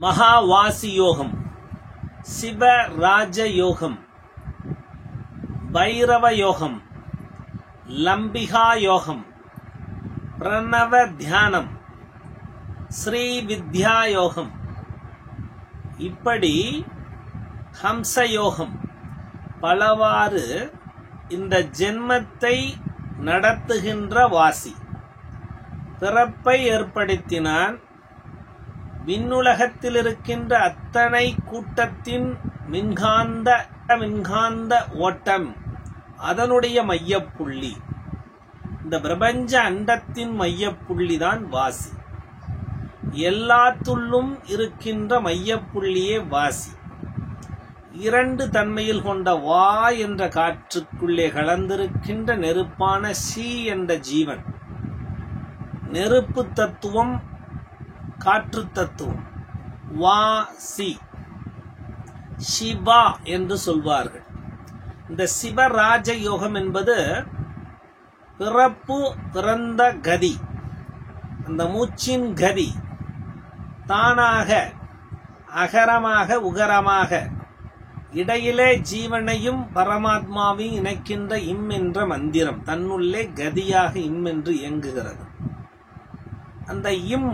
மகாவாசி யோகம், சிவராஜ யோகம், பைரவ யோகம், லம்பிகா யோகம், பிரணவ தியானம், ஸ்ரீ வித்யா யோகம், இப்படி ஹம்ச யோகம் பலவாறு இந்த ஜென்மத்தை நடத்துகின்ற வாசி பிறப்பை ஏற்படுத்தினான். விண்ணுலகத்தில் இருக்கின்ற அத்தனை கூட்டத்தின் மின்காந்த ஓட்டம் அதனுடைய மையப்புள்ளி. இந்த பிரபஞ்ச அண்டத்தின் மையப்புள்ளிதான் வாசி. எல்லாத்துள்ளும் இருக்கின்ற மையப்புள்ளியே வாசி. இரண்டு தன்மையில் கொண்ட வா என்ற காற்றுக்குள்ளே கலந்திருக்கின்ற நெருப்பான சி என்ற ஜீவன், நெருப்பு தத்துவம், காற்று தத்துவம், வாசி, சிவா என்று சொல்வார்கள். இந்த சிவராஜ யோகம் என்பது பிறந்த கதி, அந்த மூச்சின் கதி தானாக அகரமாக உகரமாக இடையிலே ஜீவனையும் பரமாத்மாவையும் இணைக்கின்ற இம் என்ற மந்திரம் தன்னுள்ளே கதியாக இம் என்று இயங்குகிறது. அந்த இம்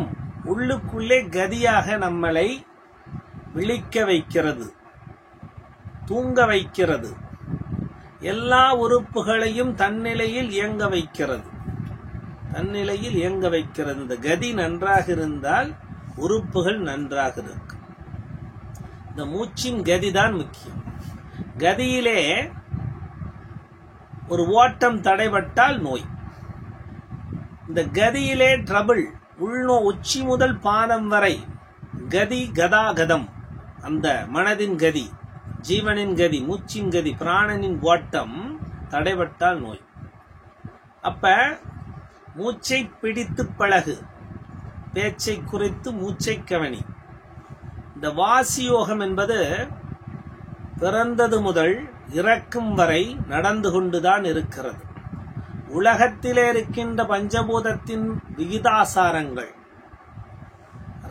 உள்ளுக்குள்ளே கதியாக நம்மளை விழிக்க வைக்கிறது, தூங்க வைக்கிறது, எல்லா உறுப்புகளையும் தன்னிலையில் இயங்க வைக்கிறது. இந்த கதி நன்றாக இருந்தால் உறுப்புகள் நன்றாக இருக்கும். இந்த மூச்சின் கதிதான் முக்கியம். கதியிலே ஒரு ஓட்டம் தடைபட்டால் நோய். இந்த கதியிலே ட்ரபிள், உச்சி முதல் பாதம் வரை கதி கதாகதம், அந்த மனதின் கதி, ஜீவனின் கதி, மூச்சின் கதி, பிராணனின் ஓட்டம் தடைபட்டால் நோய். அப்ப மூச்சை பிடித்து பழகு, பேச்சை குறித்து மூச்சை கவனி. இந்த வாசி யோகம் என்பது பிறந்தது முதல் இறக்கும் வரை நடந்து கொண்டுதான் இருக்கிறது. உலகத்திலே இருக்கின்ற பஞ்சபூதத்தின் விகிதாசாரங்கள்,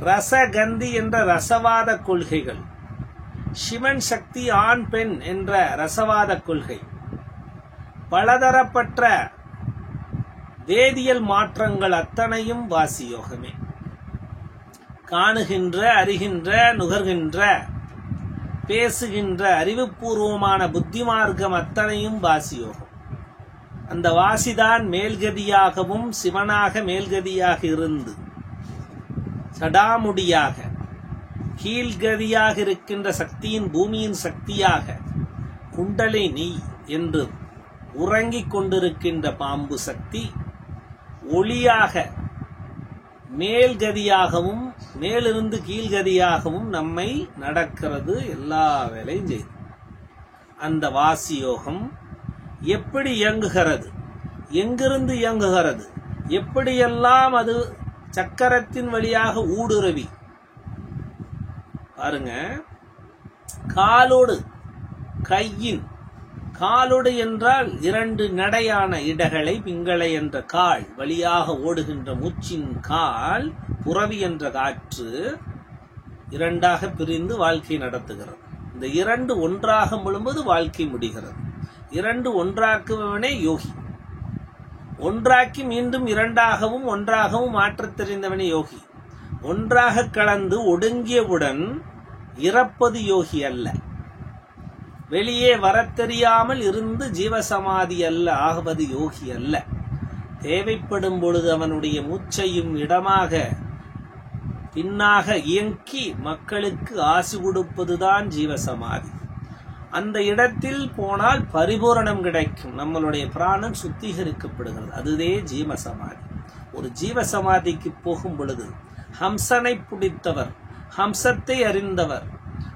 ரசகந்தி என்ற ரசவாத கொள்கைகள், சிவன் சக்தி ஆண் பெண் என்ற ரசவாத கொள்கை, பலதரப்பட்ட வேதியியல் மாற்றங்கள் அத்தனையும் வாசி யோகமே. காணுகின்ற, அறிகின்ற, நுகர்கின்ற, பேசுகின்ற அறிவுபூர்வமான புத்தி மார்க்கம் அத்தனையும் வாசி யோகம். அந்த வாசிதான் மேல்கதியாகவும் சிவனாக மேல்கதியாக இருந்து சடாமுடியாக கீழ்கதியாக இருக்கின்ற சக்தியின் பூமியின் சக்தியாக குண்டலினி என்று உறங்கிக் கொண்டிருக்கின்ற பாம்பு சக்தி ஒளியாக மேல்கதியாகவும் மேலிருந்து கீழ்கதியாகவும் நம்மை நடக்கிறது, எல்லா வேலையும் செய்து. அந்த வாசி யோகம் எப்படி இயங்குகிறது, எங்கிருந்து இயங்குகிறது, எப்படியெல்லாம் அது சக்கரத்தின் வழியாக ஊடுருவி பாருங்க. காலோடு கையின், காலோடு என்றால் இரண்டு நடையான இடகளை, பிங்களை என்ற கால் வழியாக ஓடுகின்ற மூச்சின் கால், புறவி என்ற காற்று இரண்டாக பிரிந்து வாழ்க்கை நடத்துகிறது. இந்த இரண்டு ஒன்றாக முழும்போது வாழ்க்கை முடிகிறது. இரண்டு ஒன்றாக்குவனே யோகி. ஒன்றாக்கி மீண்டும் இரண்டாகவும் ஒன்றாகவும் மாற்றத் தெரிந்தவனே யோகி. ஒன்றாக கலந்து ஒடுங்கியவுடன் இறப்பது யோகி அல்ல. வெளியே வரத்தெரியாமல் இருந்து ஜீவசமாதி அல்ல ஆகுவது யோகி அல்ல. தேவைப்படும் பொழுது அவனுடைய மூச்சையும் இடமாக பின்னாக இயக்கி மக்களுக்கு ஆசி கொடுப்பதுதான் ஜீவசமாதி. அந்த இடத்தில் போனால் பரிபூரணம் கிடைக்கும், நம்மளுடைய பிராணம் சுத்திகரிக்கப்படுகிறது. அதுவே ஜீவசமாதி. ஒரு ஜீவசமாதிக்கு போகும் பொழுது ஹம்சனை பிடித்தவர், ஹம்சத்தை அறிந்தவர்,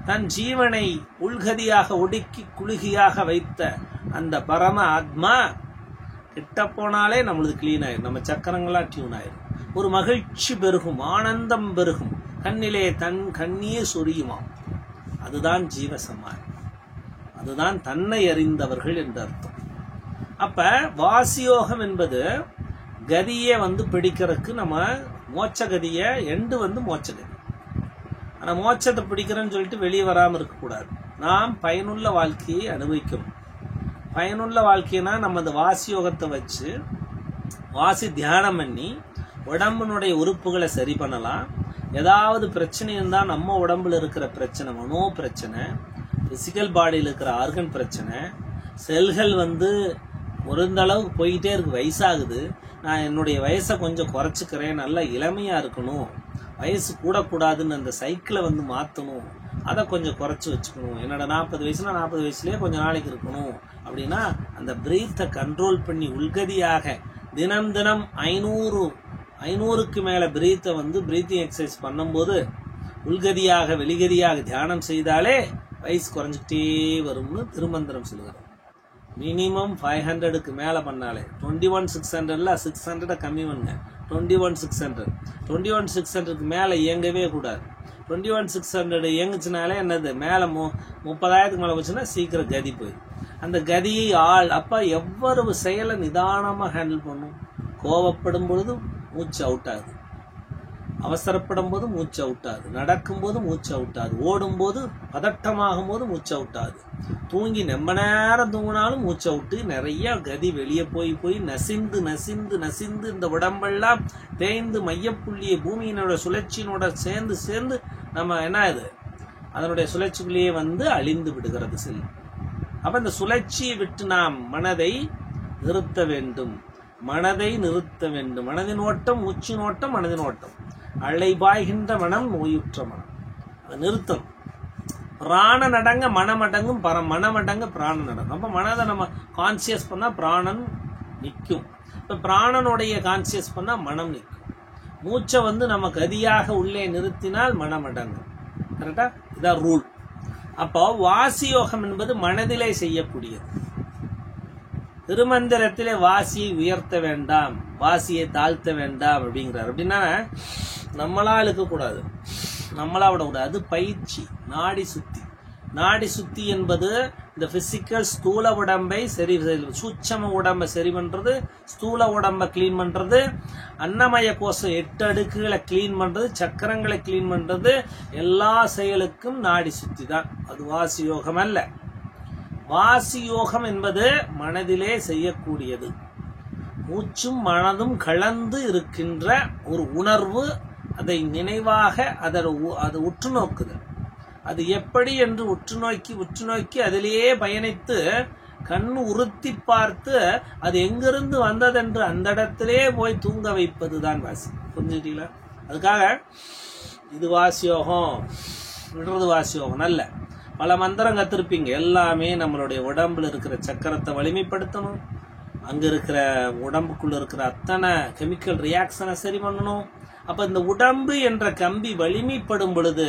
தன் ஜீவனை உள்கதியாக ஒடுக்கி குலுகியாக வைத்த அந்த பரம ஆத்மா கிட்ட போனாலே நம்மளது கிளீன் ஆயிரும், நம்ம சக்கரங்களா டியூன் ஆயிரும். ஒரு மகிழ்ச்சி பெருகும், ஆனந்தம் பெருகும், கண்ணிலே தன் கண்ணீர் சொரியுமாம். அதுதான் ஜீவசமாதி, அதுதான் தன்னை அறிந்தவர்கள் என்று அர்த்தம். அப்ப வாசியோகம் என்பது கதியை பிடிக்கிறதுக்கு நம்ம மோட்ச கதியை மோட்ச கதி. ஆனா மோட்சத்தை பிடிக்கிறேன்னு சொல்லிட்டு வெளியே வராம இருக்கக்கூடாது. நாம் பயனுள்ள வாழ்க்கையை அனுபவிக்கணும். பயனுள்ள வாழ்க்கைனா நம்ம அந்த வாசி யோகத்தை வச்சு வாசி தியானம் பண்ணி உடம்பினுடைய உறுப்புகளை சரி பண்ணலாம். ஏதாவது பிரச்சனை இருந்தா நம்ம உடம்புல இருக்கிற பிரச்சனை, மனோ பிரச்சனை, பிசிக்கல் பாடியில் இருக்கிற ஆர்கன் பிரச்சனை, செல்கள் ஒரு அளவுக்கு போயிட்டே இருக்கு, வயசாகுது, நான் என்னுடைய வயசை கொஞ்சம் குறைச்சிக்கிறேன், நல்லா இளமையா இருக்கணும், வயசு கூடக்கூடாதுன்னு அந்த சைக்கிளை மாற்றணும், அதை கொஞ்சம் குறைச்சி வச்சுக்கணும், என்னோட 40 வயசுனா 40 வயசுலயே கொஞ்சம் நாளைக்கு இருக்கணும் அப்படின்னா அந்த பிரீத்தை கண்ட்ரோல் பண்ணி உள்கதியாக தினம் 500க்கு மேல பிரீத்தை பிரீத்திங் எக்ஸசைஸ் பண்ணும்போது உள்கதியாக வெளிகதியாக தியானம் செய்தாலே வயசு குறைஞ்சிக்கிட்டே வரும்னு திருமந்திரம் சொல்லுகிறது. மினிமம் 500க்கு மேல பண்ணாலே 21,600ல 600 கம்மி பண்ணுங்க. 21,600க்கு மேல இயங்கவே கூடாது. 21,600 இயங்குச்சுனாலே என்னது மேல 30,000க்கு மேல போச்சுன்னா சீக்கிரம் கதி போயிடும். அந்த கதியை அப்ப எவ்வளவு செயலை நிதானமா ஹேண்டில் பண்ணும். கோவப்படும் பொழுது மூச்சு அவுட் ஆகுது, அவசரப்படும் போது மூச்சு அவுட் ஆகுது, நடக்கும் போது மூச்சு அவுட் ஆகுது, ஓடும் போது பதட்டமாகும் போது மூச்சு அவுட் ஆகுது, தூங்கி ரொம்ப நேரம் தூங்கினாலும் மூச்சு அவுட்டு. நிறைய கதி வெளியே போய் நசிந்து இந்த உடம்பெல்லாம் தேய்ந்து மையப்புள்ளியை பூமியினோட சுழற்சியினோட சேர்ந்து நம்ம என்ன இது அதனுடைய சுழற்சிக்குள்ளேயே அழிந்து விடுகிறது செல். அப்ப இந்த சுழற்சியை விட்டு நாம் மனதை நிறுத்த வேண்டும். மனதின் ஓட்டம், மூச்சின் ஓட்டம், மனதின் ஓட்டம். அலைபாய்கின்ற மனம், நோயுற்ற மனம். அதை நிறுத்தம். பிராணன் அடங்க மனம் அடங்கும், மனம் அடங்க பிராணன் அடங்கும். அப்ப மனதை நம்ம கான்சியஸ் பண்ணா பிராணன் நிற்கும். இப்ப பிராணனுடைய கான்சியஸ் பண்ணா மனம் நிற்கும். மூச்சை நம்ம கதியாக உள்ளே நிறுத்தினால் மனம் அடங்கும். கரெக்டா? இதான் ரூல். அப்போ வாசி யோகம் என்பது மனதிலே செய்யக்கூடியது. திருமந்திரத்திலே வாசியை உயர்த்த வேண்டாம், வாசியை தாழ்த்த வேண்டாம் அப்படிங்கிறார். அப்படின்னா நம்மளா இழுக்கக்கூடாது, நம்மளா விடக்கூடாது. அது பயிற்சி. நாடி சுத்தி என்பது இந்த பிசிக்கல் ஸ்தூல உடம்பை சரி, சூட்சம உடம்பை சரி பண்றது, ஸ்தூல உடம்பை கிளீன் பண்றது, அன்னமய கோஷம் 8 அடுக்குகளை கிளீன் பண்றது, சக்கரங்களை கிளீன் பண்றது, எல்லா செயலுக்கும் நாடி சுத்தி தான். அது வாசி யோகம் அல்ல. வாசி யோகம் என்பது மனதிலே செய்யக்கூடியது. மூச்சும் மனதும் கலந்து இருக்கின்ற ஒரு உணர்வு, அதை நினைவாக அதை உற்று நோக்குதல். அது எப்படி என்று உற்று நோக்கி அதிலேயே பயணித்து கண்ணு உறுத்தி பார்த்து அது எங்கிருந்து வந்ததென்று அந்த இடத்திலே போய் தூங்க வைப்பதுதான் வாசி. புரிஞ்சுக்கிட்டீங்களா? அதுக்காக இது வாசியோகம், விடுறது வாசியோகம் அல்ல. பல மந்திரம் கத்திருப்பீங்க. எல்லாமே நம்மளுடைய உடம்புல இருக்கிற சக்கரத்தை வலிமைப்படுத்தணும், அங்க இருக்கிற உடம்புக்குள்ள இருக்கிற அத்தனை கெமிக்கல் ரியாக்ஷனை சரி பண்ணணும். அப்ப இந்த உடம்பு என்ற கம்பி வலிமைப்படும் பொழுது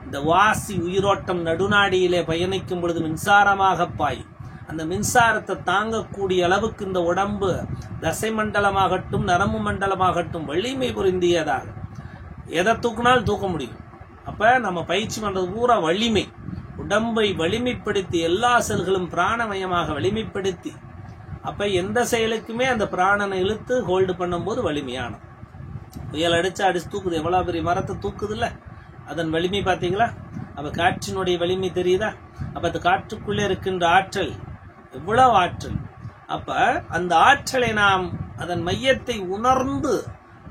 இந்த வாசி உயிரோட்டம் நடுநாடியிலே பயணிக்கும் பொழுது மின்சாரமாக பாயும். அந்த மின்சாரத்தை தாங்கக்கூடிய அளவுக்கு இந்த உடம்பு தசை மண்டலமாகட்டும் நரம்பு மண்டலமாகட்டும் வலிமை பொருந்தியதாக எதை தூக்கினாலும் தூக்க முடியும். அப்ப நம்ம பயிற்சி பண்றது பூரா வலிமை. உடம்பை வலிமைப்படுத்தி எல்லா செல்களும் பிராணமயமாக வலிமைப்படுத்தி, அப்ப எந்த செயலுக்குமே அந்த பிராணனை இழுத்து ஹோல்டு பண்ணும் போது வலிமையான. புயல் அடிச்சு தூக்குது, எவ்வளவு பெரிய மரத்தை தூக்குது இல்ல, அதன் வலிமை பாத்தீங்களா? அப்ப காற்றினுடைய வலிமை தெரியுதா? அப்ப அந்த காற்றுக்குள்ளே இருக்கின்ற ஆற்றல் எவ்வளவு ஆற்றல். அப்ப அந்த ஆற்றலை நாம் அதன் மையத்தை உணர்ந்து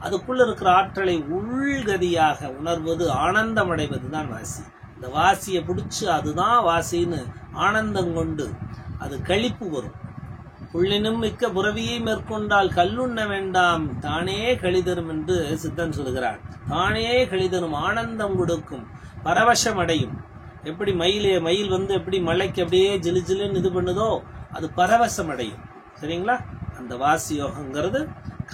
அதுக்குள்ள இருக்கிற ஆற்றலை உள்கதியாக உணர்வது, ஆனந்தம் அடைவதுதான் வாசி. இந்த வாசியை பிடிச்சு அதுதான் வாசின்னு ஆனந்தம் கொண்டு அது களிப்பு வரும். புள்ளினும் மிக்க புறவியை மேற்கொண்டால் கல்லுண்ண வேண்டாம், தானே கழிதரும் என்று சித்தன் சொல்கிறார். தானே கழிதரும், ஆனந்தம் கொடுக்கும், பரவசம் அடையும். எப்படி மயில் எப்படி மலைக்கு அப்படியே ஜிலு ஜிலுன்னு இது பண்ணுதோ அது பரவசம் அடையும். சரிங்களா? அந்த வாசி யோகங்கிறது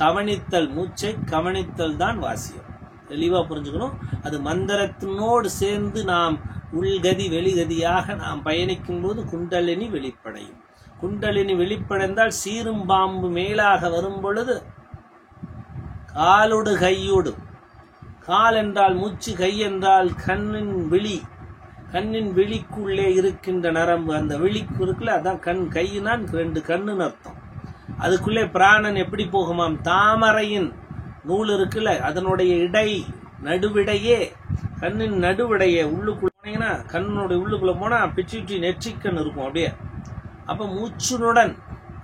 கவனித்தல், மூச்சை கவனித்தல் தான் வாசியம். தெளிவா புரிஞ்சுக்கணும். அது மந்திரத்தினோடு சேர்ந்து நாம் உள்கதி வெளிகதியாக நாம் பயணிக்கும் போது குண்டலினி வெளிப்படையும். குண்டலினி வெளிப்படைந்தால் சீரும் பாம்பு மேலாக வரும் பொழுது காலோடு கையோடு, கால் என்றால் மூச்சு, கை என்றால் கண்ணின் விழிக்குள்ளே இருக்கின்ற நரம்பு. அந்த விழிக்கு இருக்குல்ல, அதான் கண். கையினான் 2 கண்ணுன்னு அர்த்தம். அதுக்குள்ளே பிராணன் எப்படி போகுமாம்? தாமரையின் நூல் இருக்குல்ல, அதனுடைய நடுவிடையே கண்ணின் நடுவடைய உள்ளுக்குள்ள போனீங்கன்னா, கண்ணுடைய உள்ளுக்குள்ள போனா பிச்சுட்டி நெற்றிக்கண் இருக்கும் அப்படியே. அப்ப மூச்சுடன்,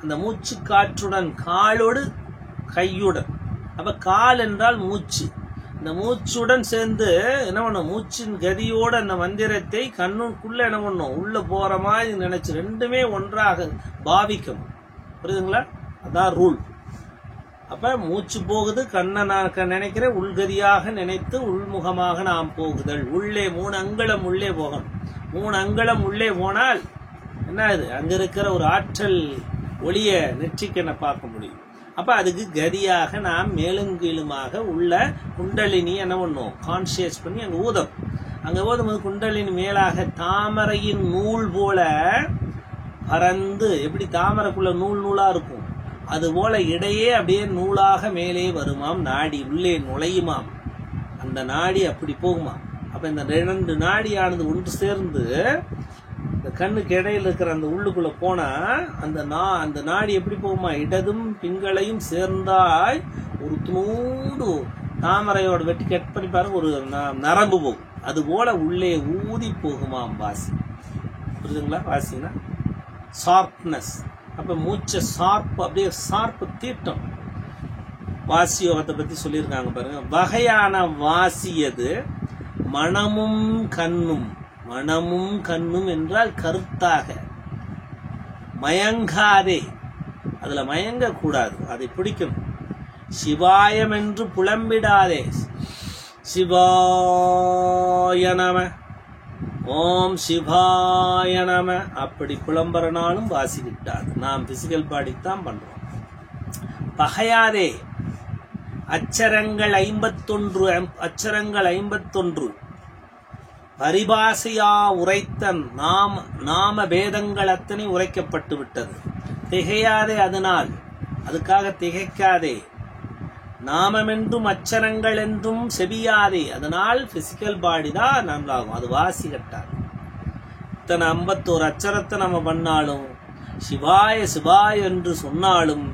அந்த மூச்சு காற்றுடன், காலோடு கையுடன். அப்ப கால் என்றால் மூச்சு. இந்த மூச்சுடன் சேர்ந்து என்ன பண்ணும், மூச்சின் கதியோட அந்த மந்திரத்தை கண்ணுக்குள்ள என்ன பண்ணும், உள்ள போற மாதிரி நினைச்சு ரெண்டுமே ஒன்றாக பாவிக்கணும். புரியுதுங்களா? அதான் ரூல். அப்ப மூச்சு போகுது, கண்ணை நான் நினைக்கிறேன், உள்கதியாக நினைத்து உள்முகமாக நாம் போகுதல். உள்ளே 3 அங்குலம் உள்ளே போகணும். 3 அங்குலம் உள்ளே போனால் என்ன ஆகுது, அங்க இருக்கிற ஒரு ஆற்றல் ஒளிய நெற்றிக்கண்ணை பார்க்க முடியும். அப்ப அதுக்கு கதியாக நாம் மேலும் கீழுமாக உள்ள குண்டலினி என்ன பண்ணும், கான்சியஸ் பண்ணி அங்க ஊதும். அங்க ஊதும்போது குண்டலினி மேலாக தாமரையின் நூல் போல பறந்து, எப்படி தாமரைக்குள்ள நூல் நூலா இருக்கும் அது போல இடையே அப்படியே நூலாக மேலே வருமாம். நாடி உள்ளே நுழையுமாம். அந்த நாடி அப்படி போகுமா. அப்ப இந்த 2 நாடியானது ஒன்று சேர்ந்து இந்த கண்ணுக்கு இடையில இருக்கிற அந்த உள்ளுக்குள்ள போனா அந்த நாடி எப்படி போகுமா, இடதும் பிங்களையும் சேர்ந்தாய் ஒரு துணூடு தாமரையோட வெட்டி கட் பண்ணி பாருங்க, ஒரு நரம்பு போகும். அது போல உள்ளே ஊதி போகுமாம் வாசி. புரியுதுங்களா? வாசினா ஷார்ப்னஸ். அப்ப மூச்சை ஷார்ப், அப்படியே ஷார்ப் தீட்டம். வாசி யோகத்தை பத்தி சொல்லியிருக்காங்க பாருங்க. வகையான வாசியது மனமும் கண்ணும். மனமும் கண்ணும் என்றால் கருத்தாக மயங்காதே, அதுல மயங்க கூடாது, அதை பிடிக்கணும். சிவாயம் என்று புலம்பிடாதே. சிவாய நம, ஓம் சிவாய நம அப்படி புலம்புறனாலும் வாசி விட்டாது. நாம் பிசிக்கல் பாடித்தான் பண்றோம். பகையாதே. அச்சரங்கள் 51, அச்சரங்கள் 51 பரிபாசையா உரைத்தன் நாம பேதங்கள் அத்தனை உரைக்கப்பட்டு விட்டது. திகையாதே, அதனால் அதுக்காக திகைக்காதே. நாமம் என்றும் அச்சரங்கள் என்றும் செபியாதே, அதனால் பிசிக்கல் பாடி தான் நன்றாகும். அது வாசி கட்டாது. இத்தனை 51 அச்சரத்தை நம்ம பண்ணாலும், சிவாய சிவாய என்று சொன்னாலும்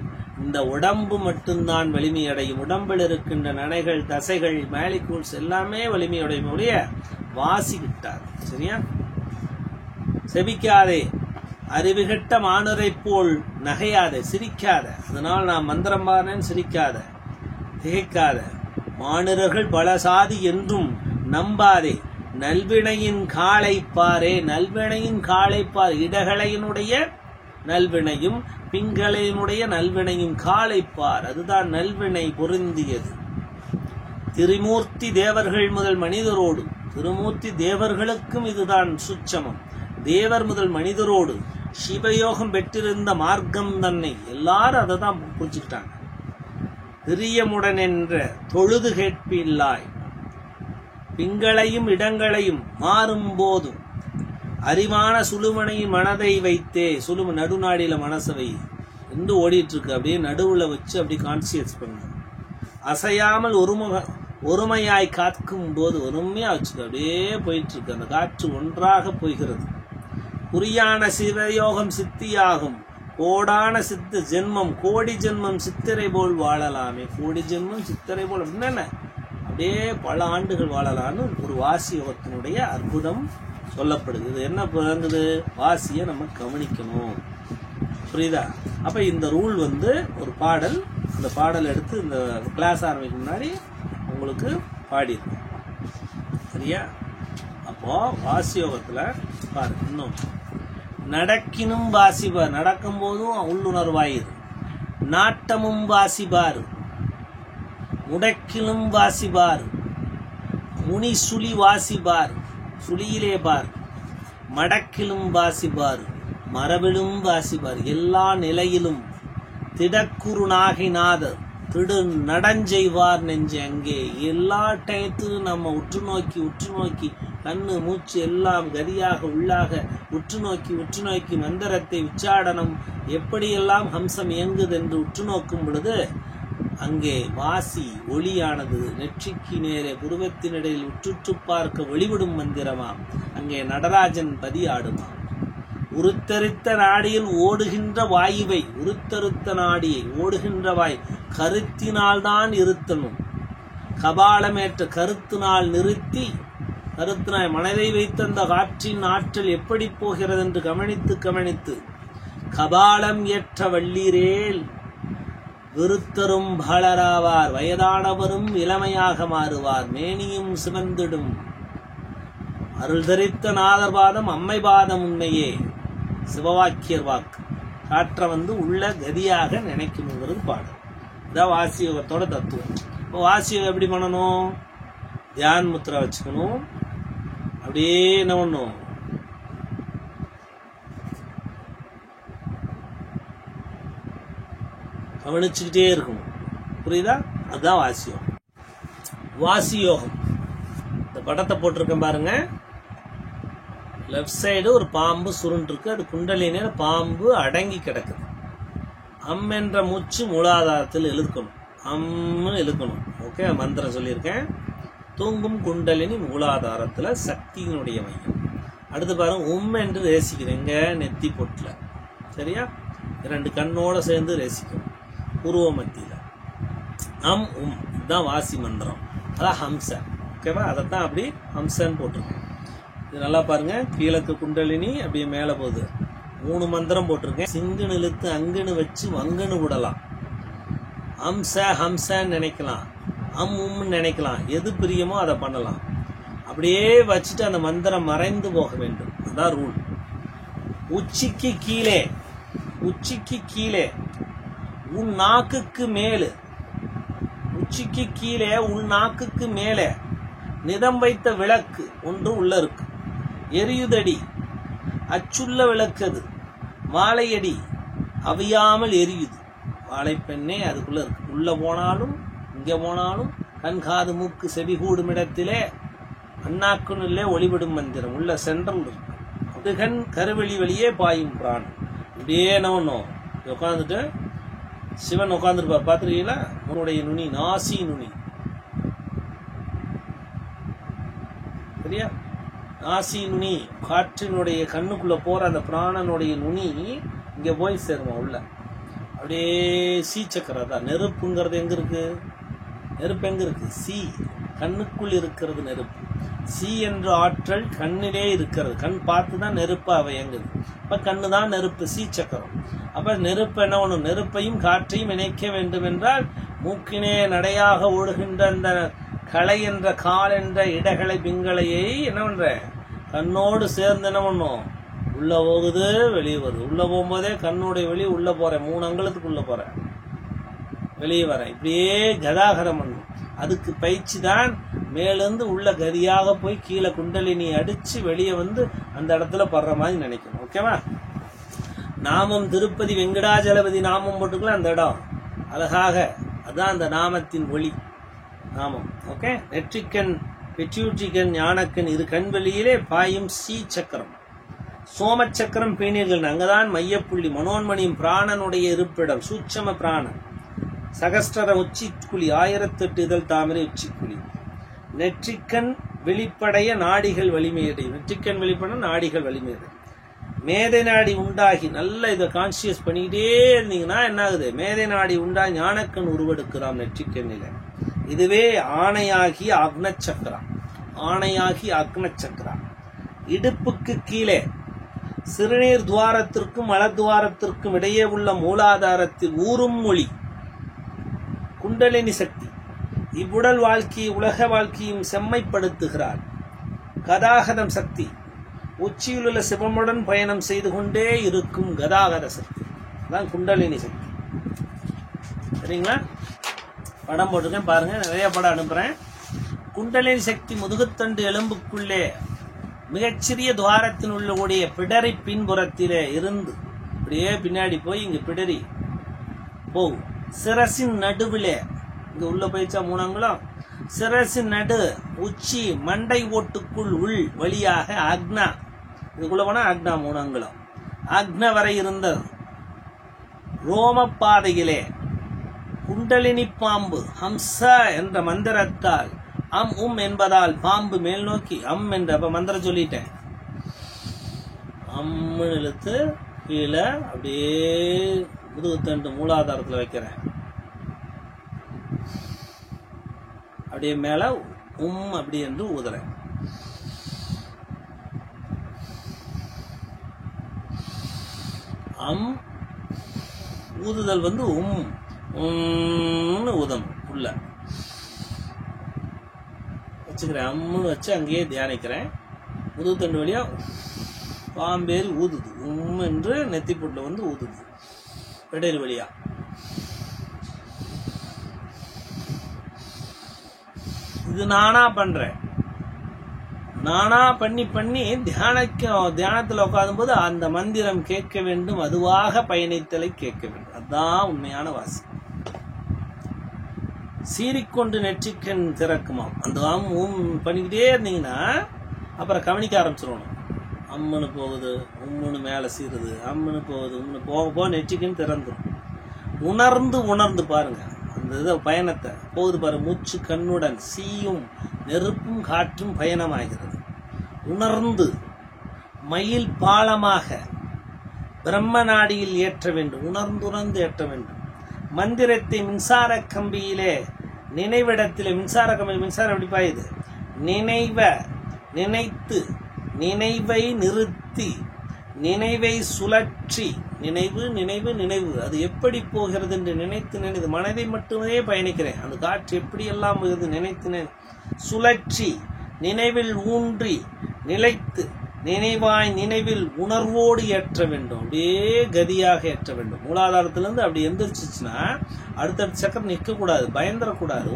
இந்த உடம்பு மட்டும்தான் வலிமையடையும். உடம்பில் இருக்கின்ற நனைகள், தசைகள், மாலிகூல்ஸ் எல்லாமே வலிமையடையும். வாசி கிட்டாது. சரியா? செபிக்காதே. அறிவுகட்ட மானுரை போல் நகையாதே, சிரிக்காத. அதனால் நான் மந்திரம் பாருன்னு சிரிக்காத, திகைக்காத. மானுரர்கள் பலசாதி என்றும் நம்பாதே. நல்வினையின் காலை பாரே. நல்வினையின் காலை பார். இடகலையினுடைய நல்வினையும் பிங்களையினுடைய நல்வினையும் காலை பார். அதுதான் நல்வினை பொருந்தியது. திரிமூர்த்தி தேவர்கள் முதல் மனிதரோடு, திருமூர்த்தி தேவர்களுக்கும் இதுதான் சுச்சமம். தேவர் முதல் மனிதரோடு சிவயோகம் பெற்றிருந்த மார்க்கம் தன்னை எல்லாரும் அதை தான் புரிச்சுக்கிட்டாங்க. பிரியமுடன் என்ற தொழுது கேட்பில்லாய். பிங்களையும் இடங்களையும் மாறும் போதும் அறிவான சுழுமனையின் மனதை வைத்தே. சுழும நடுநாடியில மனசை வை என்று ஓடிட்டு இருக்கு. அப்படியே நடுவுல வச்சு அப்படி கான்சியஸ் பண்ணு. அசையாமல் ஒருமையாய் காக்கும் போது ஒருமையா வச்சுக்க. அப்படியே போயிட்டு இருக்கு. அந்த காற்று ஒன்றாக போய்கிறது. குறியான சிவயோகம் சித்தியாகும். கோடான சித்த ஜென்மம், கோடி ஜென்மம் சித்திரை போல் வாழலாமே. கோடி ஜென்மம் சித்திரை போல் அப்படின்னா அப்படியே பல ஆண்டுகள் வாழலான்னு ஒரு வாசி யோகத்தினுடைய அற்புதம் சொல்லப்படுது. இது என்ன பிறங்குது, வாசியை நம்ம கவனிக்கணும். புரியுதா? அப்ப இந்த ரூல் ஒரு பாடல், அந்த பாடல் எடுத்து இந்த கிளாஸ் ஆரம்பிக்கும் முன்னாடி உங்களுக்கு பாடிருக்கு. சரியா? அப்போ வாசி யோகத்துல பாரு, இன்னும் நடக்கினும் வாசிபார். நடக்கும் போதும் உள்ளுணர்வாயிரு. நாட்டமும் வாசிபார். முடக்கிலும் வாசிபார். முனி சுழி வாசிபார். சுழியிலே பார். மடக்கிலும் வாசிபார். மரபிலும் வாசிபார். எல்லா நிலையிலும் திடக்குறுநாகிநாதர் திடு நடஞ்செய்வார் நெஞ்சு. அங்கே எல்லா டயத்திலும் நம்ம உற்று நோக்கி கண்ணு மூச்சு எல்லாம் கதியாக உள்ளாக உற்று நோக்கி மந்திரத்தை உச்சாடனம் எப்படியெல்லாம் ஹம்சம் இயங்குது என்று உற்று நோக்கும் பொழுது அங்கே வாசி ஒளியானது நெற்றிக்கு நேரே புருவத்தினிடையில் உற்றுற்று பார்க்க வெளிவிடும் மந்திரமாம். அங்கே நடராஜன் பதி ஆடுமாம். உருத்தரித்த நாடியில் ஓடுகின்ற வாயுவை, உருத்தருத்த நாடியை ஓடுகின்ற வாய் கருத்தினால்தான் இருத்தணும். கபாலமேற்ற கருத்தினால் நிறுத்தி கருத்தினாய் மனதை வைத்தந்த காற்றின் ஆற்றல் எப்படி போகிறது என்று கவனித்து கவனித்து கபாலம் ஏற்ற வள்ளீரேல் விருத்தரும் பாலராவார், வயதானவரும் இளமையாக மாறுவார், மேனியும் சிவந்திடும், அருள் தரித்த நாதர்பாதம் அம்மை பாதம் உண்மையே. சிவவாக்கியர் வாக்கு. காற்றை உள்ள கதியாக நினைக்கணுங்கிறது பாடம். இதான் வாசியோகத்தோட தத்துவம். இப்போ வாசியோகம் எப்படி பண்ணணும்? தியான் முத்திரை வச்சுக்கணும். அப்படியே என்ன பண்ணும்? கவனிச்சுக்கிட்டே இருக்கணும். புரியுதா? அதுதான் வாசியோகம். வாசியோகம் இந்த படத்தை போட்டிருக்கேன் பாருங்க. லெஃப்ட் சைடு ஒரு பாம்பு சுருண்டு இருக்கு. அது குண்டலினியில பாம்பு அடங்கி கிடக்குது. அம் என்ற மூச்சு மூலாதாரத்தில் இழுக்கணும். அம்னு இழுக்கணும். ஓகே, மந்திரம் சொல்லியிருக்கேன். தூங்கும் குண்டலினி மூலாதாரத்துல சக்தியினுடைய மையம். அடுத்து பாருங்க, என்று ரேசிக்கிறேங்க நெத்தி பொட்டுல. சரியா? 2 கண்ணோட சேர்ந்து ரேசிக்கணும். பூர்வ மத்தியில இதுதான் வாசி மந்திரம். அதான் ஹம்ச. ஓகேவா? அதைத்தான் அப்படி ஹம்சன்னு போட்டிருக்கேன். இது நல்லா பாருங்க. கீழக்கு குண்டலினி அப்படியே மேல போகுது. 3 மந்திரம் போட்டிருக்கேன். சிங்குன்னு இழுத்து அங்குன்னு வச்சு வங்குன்னு விடலாம். ஹம்ச ஹம்சன்னு நினைக்கலாம், உம்னு நினைக்கலாம். எது பிரியமோ அதை பண்ணலாம். அப்படியே வச்சுட்டு அந்த மந்திரம் மறைந்து போக வேண்டும். அதான் ரூல். உச்சிக்கு கீழே உன் நாக்குக்கு மேலு, உச்சிக்கு கீழே உன் நாக்குக்கு மேலே நிதம் வைத்த விளக்கு ஒன்று உள்ள இருக்கு. எரியுதடி அச்சுள்ள விளக்கது, வாழையடி அவியாமல் எரியுது. வாழைப்பெண்ணே அதுக்குள்ள இருக்கு. உள்ள போனாலும் இங்க போனாலும் கண்காது மூக்கு செவி கூடும் இடத்திலே அண்ணாக்குன்னுள்ளே ஒளிவிடும் மந்திரம் உள்ள சென்ட்ரல் இருக்கு. அது கண் கருவெளி வழியே பாயும் பிராணம். இப்படியே என்ன உட்காந்துட்டு சிவன் உட்காந்துருப்பார். பார்த்துருக்கீங்களா? உன்னுடைய நுனி, நாசி நுனி. சரியா? நாசி நுனி, காற்றினுடைய கண்ணுக்குள்ள போற அந்த பிராணனுடைய நுனி இங்க போய் சேருமா உள்ள. அப்படியே சீச்சக்கரம் தான். நெருப்புங்கிறது எங்க இருக்கு? நெருப்பு எங்க இருக்கு? கண்ணுக்குள் இருக்கிறது நெருப்பு. என்ற ஆற்றல் கண்ணிலே இருக்கிறது. கண் பார்த்துதான் நெருப்பு அவை எங்குது. அப்ப கண்ணு தான் நெருப்பு, சக்கரம். அப்ப நெருப்பு என்ன பண்ணும்? நெருப்பையும் காற்றையும் இணைக்க வேண்டும் என்றால் மூக்கினே நடையாக ஓடுகின்ற அந்த களை என்ற கால் என்ற இடகளை பிங்களையை என்ன பண்ற? கண்ணோடு சேர்ந்து என்ன பண்ணும்? உள்ள போகுது, வெளியே வருது. உள்ள போகும்போதே கண்ணுடைய வெளியே உள்ள போறேன். 3 அங்குலத்துக்குள்ள போறேன், வெளியே வரேன். இப்படியே கதாகரம் பண்ணும். அதுக்கு பயிற்சி தான். மேலிருந்து உள்ள கதியாக போய் கீழே குண்டலினி அடிச்சு வெளியே அந்த இடத்துல படுற மாதிரி நினைக்கணும். ஓகேவா? நாமம் திருப்பதி வெங்கடாஜலபதி நாமம் போட்டுக்கலாம். அந்த இடம் அழகாக, அதான் அந்த நாமத்தின் ஒளி நாமம். ஓகே. நெற்றிக்கண், பெட்யூட்ரிக்கண், ஞானக்கண், 2 கண்வெளியிலே பாயும் சக்கரம். சோமச்சக்கரம் பேணியர்கள், அங்கதான் மையப்புள்ளி. மனோன்மணியும் பிராணனுடைய இருப்பிடம், சூட்சம பிராணன். சகஸ்டர உச்சிக்குழி, 1008 இதழ் தாமரை உச்சிக்குழி. நெற்றிக்கண் வெளிப்படைய நாடிகள் வலிமையடை. நெற்றிக்கண் வெளிப்பட நாடிகள் வலிமையடை. மேதை நாடி உண்டாகி, நல்ல இதை கான்சியஸ் பண்ணிக்கிட்டே இருந்தீங்கன்னா என்ன ஆகுது? மேதை நாடி உண்டாகி ஞானக்கண் உருவெடுக்கிறாம் நெற்றிக்கண்ணில. இதுவே ஆணையாகி அக்னச்சக்கரா. ஆணையாகி அக்னச்சக்கரா. இடுப்புக்கு கீழே சிறுநீர் துவாரத்திற்கும் மலத்துவாரத்திற்கும் இடையே உள்ள மூலாதாரத்தில் ஊறும் மொழி குண்டலினி சக்தி. இவ்வுடல் வாழ்க்கையை உலக வாழ்க்கையும் செம்மைப்படுத்துகிறார். கதாகதம் சக்தி. உச்சியில் உள்ள சிவமுடன் பயணம் செய்து கொண்டே இருக்கும் கதாகத சக்தி தான் குண்டலினி சக்தி. சரிங்களா? படம் போட்டிருக்கேன் பாருங்க. நிறைய படம் அனுப்புறேன். குண்டலினி சக்தி முதுகுத்தண்டு எலும்புக்குள்ளே மிகச்சிறிய துவாரத்தில் உள்ள கூடிய பிடரி பின்புறத்திலே இருந்து அப்படியே பின்னாடி போய் இங்க பிடரி போகும். சிரசின் நடுவிலே இங்க உள்ள போயிச்சா 3 அங்குலம். சிரசின் நடு உச்சி மண்டை ஓட்டுக்குள் உள் வழியாக அக்னா, இதுக்குள்ள போனா அக்னா 3 அங்குலம். அக்ன வரை இருந்த ரோம பாதையிலே குண்டலினி பாம்பு ஹம்ச என்ற மந்திரத்தால் என்பதால் பாம்பு மேல் நோக்கி என்ற மந்திரம் சொல்லிட்டேன். இழுத்து கீழே அப்படியே முதுகுத்தண்டு மூலாதாரத்தில் வைக்கிறேன். அப்படியே மேல அப்படி என்று ஊதுறேன். அம் ஊதுதல் வந்து உம்னு ஊதணும் உள்ள வச்சுக்கிறேன். அம்முன்னு வச்சு அங்கேயே தியானிக்கிறேன். முதுகுத்தண்டு வழியா பாம்பேறி ஊதுது. என்று நெத்திப்பொட்டில் வந்து ஊதுது இடையில் வழியா. இது நானா பண்றேன். நானா பண்ணி பண்ணி தியானத்தில் உட்காரும் போது அந்த மந்திரம் கேட்க வேண்டும். அதுவாக பயணித்தலை கேட்க வேண்டும். அதுதான் உண்மையான வாசி. சீறிக்கொண்டு நெற்றிக்கண் திறக்குமாம். அந்த பண்ணிக்கிட்டே இருந்தீங்கன்னா அப்புறம் கவனிக்க ஆரம்பிச்சிடணும். அம்மனு போகுது, உம்முன்னு மேலே சீருது, அம்மனு போகுது, உம்முன்னு போக போக நெற்றிக்கண் திறந்துடும். உணர்ந்து பாருங்க அந்த இதை பயணத்தை. போகுது பாருங்க, மூச்சு கண்ணுடன் சீயும் நெருப்பும் காற்றும் பயணமாகிறது. உணர்ந்து மயில் பாலமாக பிரம்ம நாடியில் ஏற்ற வேண்டும். உணர்ந்து ஏற்ற வேண்டும். மந்திரத்தை மின்சார கம்பியிலே நினைவிடத்திலே, மின்சார கம்பியில் மின்சாரம் எப்படி பாயுது? நினைத்து நினைவை நிறுத்தி நினைவை சுழற்றி, நினைவு அது எப்படி போகிறது என்று நினைத்து மனதை மட்டுமே பயணிக்கிறேன். அந்த காற்று எப்படி எல்லாம் நினைத்து சுழற்றி நினைவில் ஊன்றி நிலைத்து நினைவில் உணர்வோடு ஏற்ற வேண்டும். அப்படியே கதியாக ஏற்ற வேண்டும். மூலாதாரத்திலிருந்து அப்படி எந்திரிச்சிச்சுன்னா அடுத்தடுத்த சக்கரம் நிற்கக்கூடாது, பயந்துடக்கூடாது.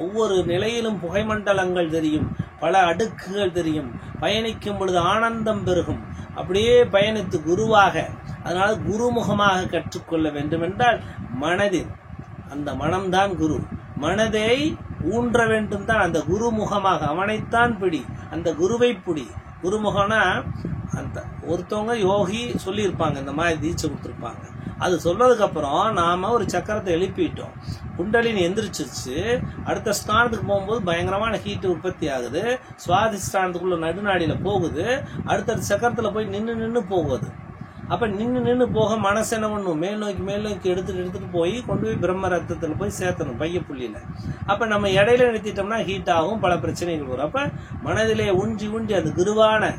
ஒவ்வொரு நிலையிலும் புகைமண்டலங்கள் தெரியும், பல அடுக்குகள் தெரியும். பயணிக்கும் பொழுது ஆனந்தம் பெருகும். அப்படியே பயணித்து குருவாக, அதனால குருமுகமாக கற்றுக்கொள்ள வேண்டும் என்றால் மனதில் அந்த மனம்தான் குரு. மனதை ஊன்ற வேண்டும் தான் அந்த குருமுகமாக. அவனைத்தான் பிடி, அந்த குருவை பிடி. குருமுகம்னா அந்த ஒருத்தவங்க யோகி சொல்லியிருப்பாங்க, இந்த மாதிரி தீட்சை கொடுத்துருப்பாங்க. அது சொல்றதுக்கு அப்புறம் நாம ஒரு சக்கரத்தை எழுப்பிட்டோம், குண்டலினி எந்திரிச்சிருச்சு. அடுத்த ஸ்தானத்துக்கு போகும்போது பயங்கரமான ஹீட் உற்பத்தி ஆகுது. சுவாதிஷ்டானத்துக்குள்ள நடுநாடியில போகுது. அடுத்தடுத்த சக்கரத்துல போய் நின்று போகுது. அப்ப நின்று போக மனசு என்ன பண்ணும்? மேல் நோக்கி எடுத்துட்டு போய் கொண்டு போய் பிரம்ம ரத்தத்துல போய் சேர்த்தணும், பையப்புள்ளியில. அப்ப நம்ம இடையில நிறுத்திட்டோம்னா ஹீட் ஆகும், பல பிரச்சனைகள் வரும். அப்ப மனதிலே ஊன்றி அந்த குருவான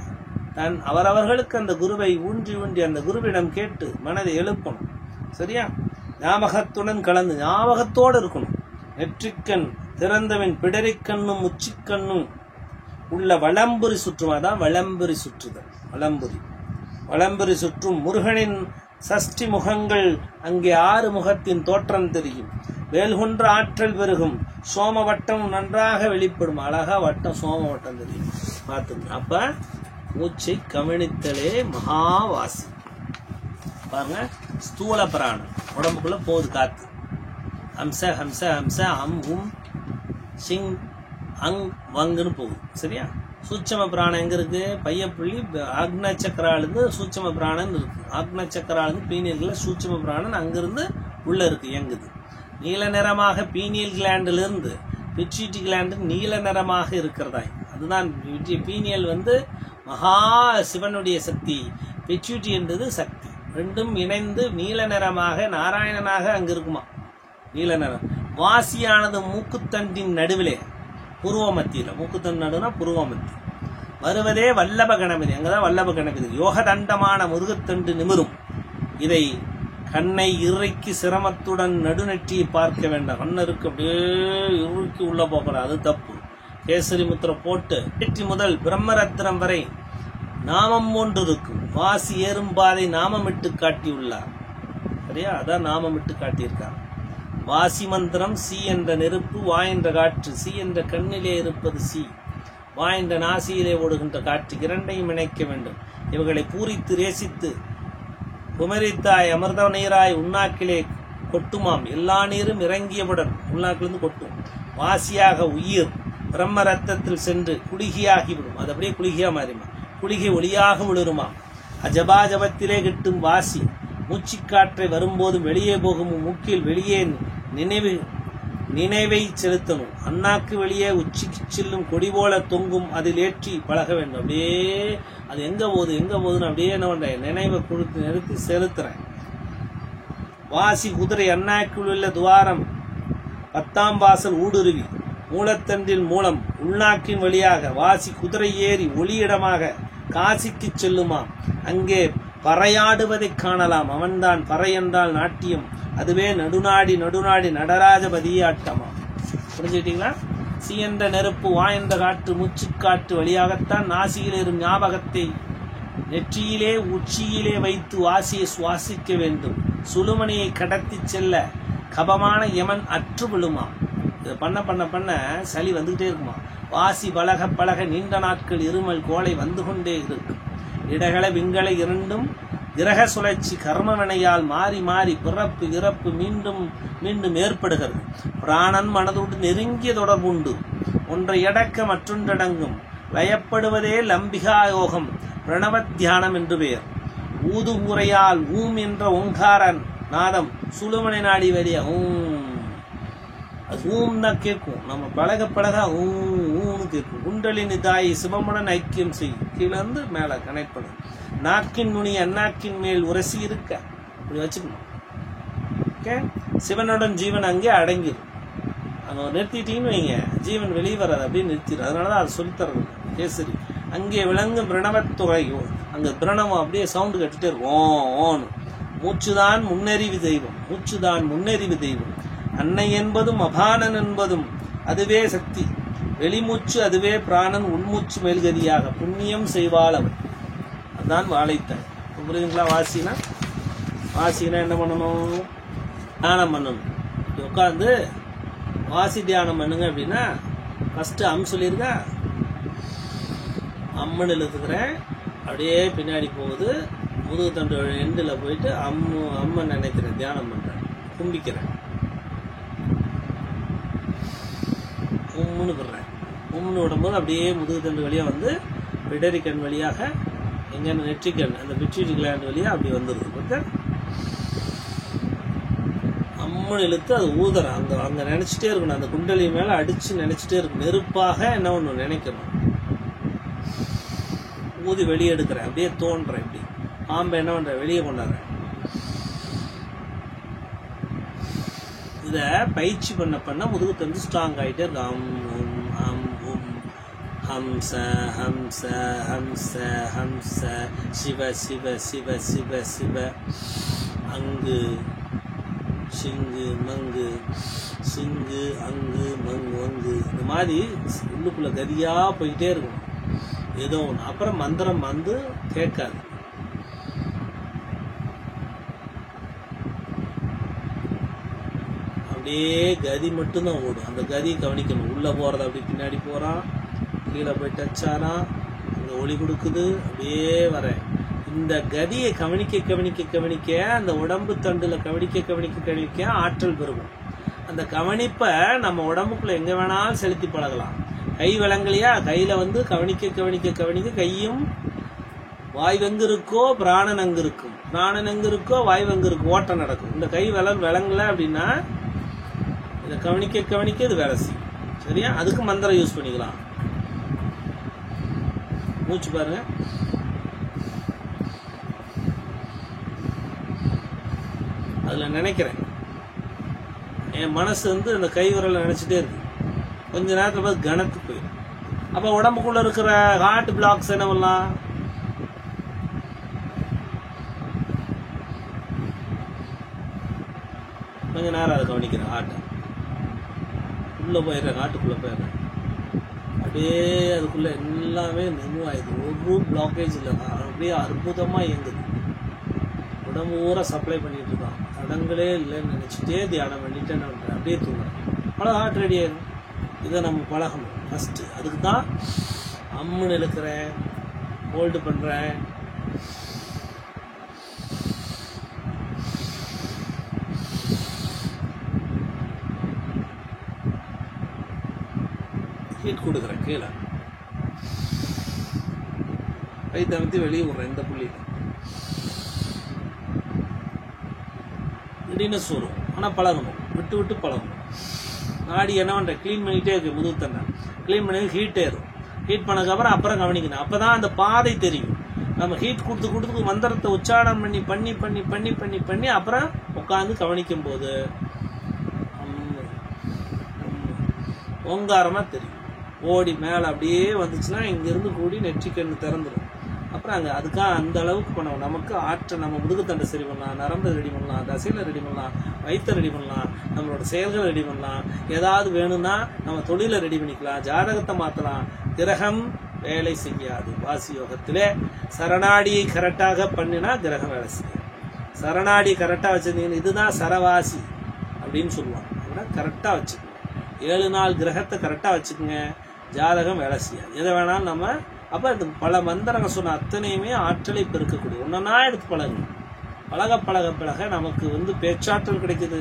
அவரவர்களுக்கு அந்த குருவை ஊன்றி அந்த குருவிடம் கேட்டு மனதை எழுப்பணும். சரியா? ஞாபகத்துடன் கலந்து ஞாபகத்தோடு இருக்கணும். நெற்றிக்கண் திறந்தவன் பிடரிக்கண்ணும் உச்சிக்கண்ணும் உள்ள வலம்புரி சுற்றும். அதான் வலம்புரி சுற்றுதல். வலம்புரி சுற்றும் முருகனின் சஷ்டி முகங்கள் அங்கே 6 முகத்தின் தோற்றம் தெரியும். வேல்கொன்ற ஆற்றல் பெருகும். சோமவட்டம் நன்றாக வெளிப்படும். அழகா வட்டம் சோமவட்டம் தெரியும். பார்த்துங்க. அப்ப மூச்சை கவனித்தலே மகாவாசி. பாருங்க, ஸ்தூல பிராணம் உடம்புக்குள்ள போகுது காத்து. ஹம்ச ஹம்ச ஹம்ச அம் உம் சிங் அங் வங்குன்னு போகுது. சரியா? சூட்சம பிராணம் எங்க இருக்கு? பையப்புள்ளி ஆக்ன சக்கராலிருந்து சூட்சம பிராணம் இருக்கு. ஆக்ன சக்கராலிருந்து பீனியல்ல சூட்சம பிராணன் அங்கிருந்து உள்ள இருக்கு, இயங்குது. நீல நிறமாக பீனியல் கிளாண்டில இருந்து பிட்யூட்டரி கிளாண்டு நீல நிறமாக இருக்கிறதா. அதுதான் பீனியல் வந்து மகா சிவனுடைய சக்தி, பிட்யூட்டரி என்றது சக்தி. ரெண்டும் இணைந்து நீல நிறமாக நாராயணனாக அங்க இருக்குமா. நீல நிறம். வாசியானது மூக்குத்தண்டின் நடுவிலே புருவ மத்தியில, மூக்குத்தண்டு நடுனா புருவ மத்தி வருவதே வல்லப கணபதி. அங்கதான் வல்லப கணபதி. யோகதண்டமான முருகத்தண்டு நிமிரும். இதை கண்ணை இறைக்கு சிரமத்துடன் நடுநெற்றியை பார்க்க வேண்டாம். கண்ணருக்கு அப்படியே இறுக்கி உள்ள போகலாம், அது தப்பு. கேசரி முத்திரை போட்டு நெற்றி முதல் பிரம்மரத்னம் வரை நாமம் ஒன்று இருக்கும். வாசி ஏறும் பாதை நாமமிட்டு காட்டியுள்ளார். சரியா? அதான் நாமமிட்டு காட்டியிருக்கார். வாசி மந்திரம் சி என்ற நெருப்பு, வா என்ற காற்று. சி என்ற கண்ணிலே இருப்பது சி, வா என்ற நாசியிலே ஓடுகின்ற காற்று. இரண்டையும் இணைக்க வேண்டும். இவர்களை பூரித்து ரேசித்து குமரித்தாய் அமிர்த நீராய் உண்ணாக்கிலே கொட்டுமாம். எல்லா நீரும் இறங்கியவுடன் உள்நாக்கிலிருந்து கொட்டும். வாசியாக உயிர் பிரம்ம ரத்தத்தில் சென்று குளிகையாகிவிடும். அது அப்படியே குளிகையா மாறிமா. குளிகை ஒளியாக விழுருமா. அஜபாஜபத்திலே கிட்டும் வாசி மூச்சுக்காற்றை வரும்போதும் வெளியே போகும். மூக்கில் வெளியே நினைவை செலுத்தணும். அண்ணாக்கு வெளியே உச்சிக்கு செல்லும் கொடி போல தொங்கும். அதில் ஏற்றி பழக வேண்டும். அப்படியே அது எங்க போகுதுன்னு அப்படியே என்ன பண்றேன், நினைவை கொடுத்து நிறுத்தி செலுத்துறேன். வாசி குதிரை அண்ணாக்குள் உள்ள துவாரம் 10ஆம் வாசல் ஊடுருவி மூலத்தண்டில் மூலம் உள்நாக்கின் வழியாக வாசி குதிரை ஏறி ஒளியிடமாக காசிக்கு செல்லுமா. அங்கே பறையாடுவதை காணலாம். அவன்தான் பறை என்றால் நாட்டியம், அதுவே நடுநாடி நடுநாடி நடராஜபதியாட்டமா. புரிஞ்சுக்கிட்டீங்களா? சி என்ற நெருப்பு, வா என்ற காற்று, மூச்சு காற்று வழியாகத்தான் நாசியில் இரும் ஞாபகத்தை நெற்றியிலே உச்சியிலே வைத்து வாசியை சுவாசிக்க வேண்டும். சுழுமணியை கடத்தி செல்ல கபமான யமன் அற்று விழுமா. இதை பண்ண பண்ண பண்ண சளி வந்துகிட்டே இருக்குமா. வாசி பழக பழக நீண்ட நாட்கள் இருமல் கோளை வந்து கொண்டே இருக்கும். இடகள விண்களை இரண்டும் கிரக சுழற்சி கர்ம வினையால் மாறி மாறி பிறப்பு இறப்பு மீண்டும் மீண்டும் ஏற்படுகிறது. பிராணன் மனதோடு நெருங்கிய தொடர்புண்டு. ஒன்றை அடக்க மற்றொன்றடங்கும். லயப்படுவதே லம்பிகா யோகம், பிரணவ தியானம் என்று பெயர். ஊது முறையால் ஊம் என்ற ஓங்காரன் நாதம் சுழுமனை நாடி வழிய ஊம் தான் கேட்கும். நம்ம பழக பழக ஊன்னு கேட்கும். குண்டலினி தாயை சிவமுடன் ஐக்கியம் செய்யும். கீழே இருந்து மேல கனெக்ட் பண்ணும். நாக்கின் நுனி அந்நாக்கின் மேல் உரசி இருக்க இப்படி வச்சுக்கணும். ஓகே, சிவனுடன் ஜீவன் அங்கே அடங்கிடும். அங்க நிறுத்திட்டீங்கன்னு வைங்க, ஜீவன் வெளியே வராது, அப்படியே நிறுத்திடும். அதனாலதான் அது சொல்லித்தரது கேசரி. அங்கே விளங்கும் பிரணவத்துறையும் அங்க பிரணவம் அப்படியே சவுண்டு கட்டிட்டே இருக்கும். ஓன்னு மூச்சுதான் முன்னறிவு தெய்வம், மூச்சுதான் முன்னறிவு தெய்வம். அன்னை என்பதும் அபானன் என்பதும் அதுவே சக்தி. வெளிமூச்சு அதுவே பிராணன், உள்மூச்சு மேல்கதியாக புண்ணியம் செய்வாள் அவன். அதுதான் வாழைத்தாய். புரியுதுங்களா? வாசினா என்ன பண்ணணும்? தியானம் பண்ணணும். உட்காந்து வாசி தியானம் பண்ணுங்க அப்படின்னா ஃபர்ஸ்ட் சொல்லியிருக்கா. அம்மன் எழுத்துக்கிறேன், அப்படியே பின்னாடி போகுது, முதுகு தண்டு எண்டில் போயிட்டு அம்மன் நினைக்கிறேன், தியானம் பண்றேன், கும்பிக்கிறேன், உம்முன்னு விடுறேன். உம்முன்னு விடும்போது அப்படியே முதுகு தண்டு வழியாக வந்து பிடரிக்கண் வழியாக எங்க நெற்றிக்கண் அந்த பிட்யூட்டரி கிளாண்ட் வழியாக அப்படி வந்துடுது. அம்மன் இழுத்து அது ஊதுறேன். அங்க நினைச்சிட்டே இருக்கணும். அந்த குண்டலி மேல அடிச்சு நினைச்சிட்டே இருக்கணும். நெருப்பாக என்ன ஒண்ணு நினைக்கணும். ஊதி வெளியே எடுக்கிறேன், அப்படியே தோன்றேன். இப்படி பாம்பை என்ன பண்றேன், வெளியே கொண்டாடுறேன். இத பயிற்சி பண்ண பண்ண முதுகு தந்து ஸ்ட்ராங் ஆகிட்டே இருக்கு. ஹம்ச ஹம்ச ஹம்ச ஹம்ச சிவ சிவ சிவ சிவ சிவ அங்கு சிங்கு மங்கு சிங்கு அங்கு மங்கு வங்கு, இந்த மாதிரி உள்ளுக்குள்ள கதியா போயிட்டே இருக்கும் ஏதோ ஒன்று. அப்புறம் மந்திரம் வந்து கேட்காது. அப்படியே கதி மட்டும்தான் ஓடும். அந்த கதியை கவனிக்கணும். உள்ள போறத அப்படி பின்னாடி போறான், கீழே போய் டச்சாரான், அங்க ஒளி கொடுக்குது, அப்படியே வரேன். இந்த கதியை கவனிக்க கவனிக்க கவனிக்க அந்த உடம்பு தண்டுல கவனிக்க கவனிக்க கவனிக்க ஆற்றல் பெருகும். அந்த கவனிப்பை நம்ம உடம்புக்குள்ள எங்க வேணாலும் செலுத்தி பழகலாம். கை விளங்கலையா, கையில வந்து கவனிக்க கவனிக்க கவனிக்க கையும் வாய் வெங்கு இருக்கோ பிராணன் அங்கு இருக்கும், பிராணன் எங்கு இருக்கோ வாய் வெங்கு இருக்கும், ஓட்டம் நடக்கும். இந்த கை விளங்கல அப்படின்னா இதை கவனிக்க கவனிக்க இது வேலை செய்யும். சரியா? அதுக்கு மந்திரம் யூஸ் பண்ணிக்கலாம். மூச்சு பாருங்க. அதுல நினைக்கிறேன், என் மனசு வந்து அந்த கை விரலை நினைச்சிட்டே இருக்கு. கொஞ்ச நேரத்துல பார்த்து கனத்துக்கு போயிடும். அப்ப உடம்புக்குள்ள இருக்கிற ஹார்ட் பிளாக்ஸ் என்ன பண்ணலாம்? கொஞ்ச நேரம் அதை கவனிக்கிறேன். ஹார்ட் உள்ள போயிடுறேன், ஹார்ட்டுக்குள்ள போயிடுறேன். அப்படியே அதுக்குள்ள எல்லாமே ரிமூவ் ஆயிடுது. ஒரு பிளாக்கேஜ் இல்லை, அப்படியே அற்புதமா இயங்குது. உடம்பு ஊரா சப்ளை பண்ணிட்டு இருக்கான். தடங்களே இல்லைன்னு நினைச்சிட்டே தியானம் பண்ணிட்டு என்ன பண்றேன், அப்படியே தூங்குறேன். அவ்வளோ ஹார்ட் ரெடி ஆயிடும். இதை நம்ம பழகணும் ஃபர்ஸ்ட். அதுக்கு தான் அம்முன்னு இழுக்கிறேன், ஹோல்டு பண்றேன். ஹீட் கொடுக்குறேன். கீழே கை தவிர்த்து வெளியே விடுறேன். இந்த புள்ளி திடீர்னு வரும். ஆனால் பழகணும், விட்டு விட்டு பழகணும். நாடி என்ன பண்றேன், கிளீன் பண்ணிட்டே இருக்கு. முதுகு தண்டை கிளீன் பண்ணி ஹீட் ஏறும். ஹீட் பண்ணதுக்கப்புறம் அப்புறம் கவனிக்கணும். அப்பதான் அந்த பாதை தெரியும். நம்ம ஹீட் கொடுத்து கொடுத்து மந்திரத்தை உச்சாரணம் பண்ணி பண்ணி பண்ணி பண்ணி பண்ணி பண்ணி அப்புறம் உட்காந்து கவனிக்கும் போது ஓங்காரமா தெரியும். ஓடி மேல அப்படியே வந்துச்சுன்னா இங்கிருந்து கூடி நெற்றிக்கண்ணு திறந்துடும். அப்புறம் அங்கே அதுக்காக அந்த அளவுக்கு பண்ணணும். நமக்கு ஆற்றல், நம்ம முதுகுத்தண்டை சரி பண்ணலாம், நரம்பு ரெடி பண்ணலாம், தசையில் ரெடி பண்ணலாம், வயிற்றை ரெடி பண்ணலாம், நம்மளோட செயல்களை ரெடி பண்ணலாம். ஏதாவது வேணும்னா நம்ம தொழிலை ரெடி பண்ணிக்கலாம், ஜாதகத்தை மாற்றலாம். கிரகம் வேலை செய்யாது. வாசி யோகத்திலே சரணாடியை கரெக்டாக பண்ணினா கிரகம் வேலை செய்யும். சரணாடி கரெக்டாக வச்சிருந்தீங்கன்னா இதுதான் சரவாசி அப்படின்னு சொல்லுவாங்க. அதனால் கரெக்டாக வச்சுக்கோங்க. 7 நாள் கிரகத்தை கரெக்டாக வச்சுக்கோங்க, ஜாதகம் வேலை செய்யாது. எதை வேணாலும் நம்ம அப்போ இந்த பல மந்திரங்கள் சொன்ன அத்தனையுமே ஆற்றலை பெருக்கக்கூடிய ஒன்றா எடுத்து பழகுங்க. பழக பழக பழக நமக்கு பேச்சாற்றல் கிடைக்குது,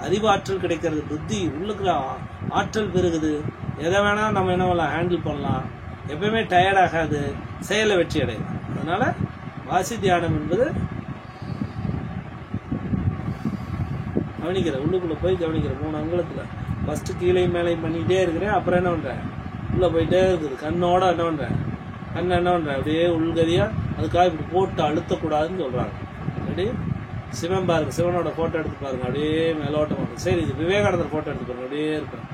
அறிவாற்றல் கிடைக்கிறது, புத்தி உள்ளுக்குற ஆற்றல் பெருகுது. எதை வேணாலும் நம்ம என்ன பண்ணலாம், ஹேண்டில் பண்ணலாம். எப்பயுமே டயர்ட் ஆகாது, செயலை வெற்றி அடையலாம். அதனால வாசி தியானம் என்பது கவனிக்கிற, உள்ளுக்குள்ள போய் கவனிக்கிற 3 அங்குலத்தில் ஃபர்ஸ்ட் கீழையும் மேலையும் பண்ணிக்கிட்டே இருக்கிறேன். அப்புறம் என்ன பண்ணுறேன், உள்ளே போயிட்டே இருக்குது. கண்ணோட என்ன பண்ணுறேன், கண்ணை என்ன பண்ணுறேன் அப்படியே உள்கதியாக அதுக்காக இப்படி போட்டு அழுத்தக்கூடாதுன்னு சொல்கிறாங்க. அப்படி சிவன் பாருங்க, சிவனோட ஃபோட்டோ எடுத்து பாருங்க, அப்படியே மேலோட்டம் பண்ணுங்க. சரி, இது விவேகானந்தர் ஃபோட்டோ எடுத்து பாருங்க, அப்படியே இருப்பேன்.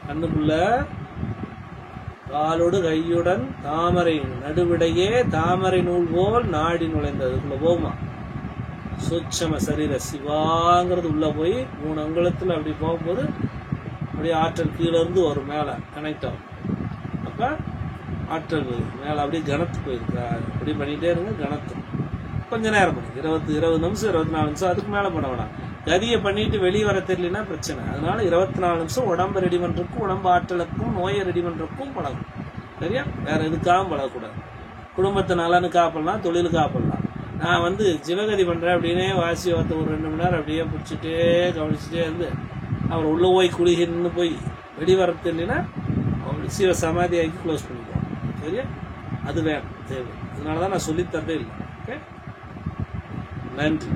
கண்ணுக்குள்ள காலோடு கையுடன் தாமரை நடுவிடையே தாமரை நூல் போல் நாடி நுழைந்ததுக்குள்ள போகுமா. சுட்சம சரீர சிவாங்கிறது உள்ள போய் 3 அங்குலத்தில் அப்படி போகும்போது அப்படியே ஆற்றல் கீழே இருந்து ஒரு மேலே கனெக்ட் ஆகும். அப்போ ஆற்றல் மேலே அப்படியே கனத்து போயிருக்கா. அப்படி பண்ணிகிட்டே இருங்க. கனத்து கொஞ்சம் நேரம் பண்ணுங்க, 20 நிமிஷம் 24 நிமிஷம், அதுக்கு மேலே பண்ண வேணாம். கதியை பண்ணிட்டு வெளியே வர தெரியலன்னா பிரச்சனை. அதனால 24 நிமிஷம் உடம்பை ரெடி பண்ணுறதுக்கும், உடம்பு ஆற்றலுக்கும், நோயை ரெடி பண்ணுறதுக்கும் பழகும். சரியா? வேற எதுக்காகவும் பழகக்கூடாது. குடும்பத்தை நலனுக்காக பண்ணலாம், தொழிலுக்காக பண்ணலாம். நான் சிவகதி பண்ணுறேன் அப்படின்னே வாசி ஒரு 2 மணி நேரம் அப்படியே பிடிச்சிட்டே கவனிச்சுட்டே இருந்து அவர் உள்ள போய் குளிகின்னு போய் வெளியே வர தெரியலன்னா சிவ சமாதியாக்கி க்ளோஸ் பண்ணிக்குவோம். சரியா? அது வேணும், தேவை. அதனால தான் நான் சொல்லித்தரதே இல்லை. ஓகே, நன்றி.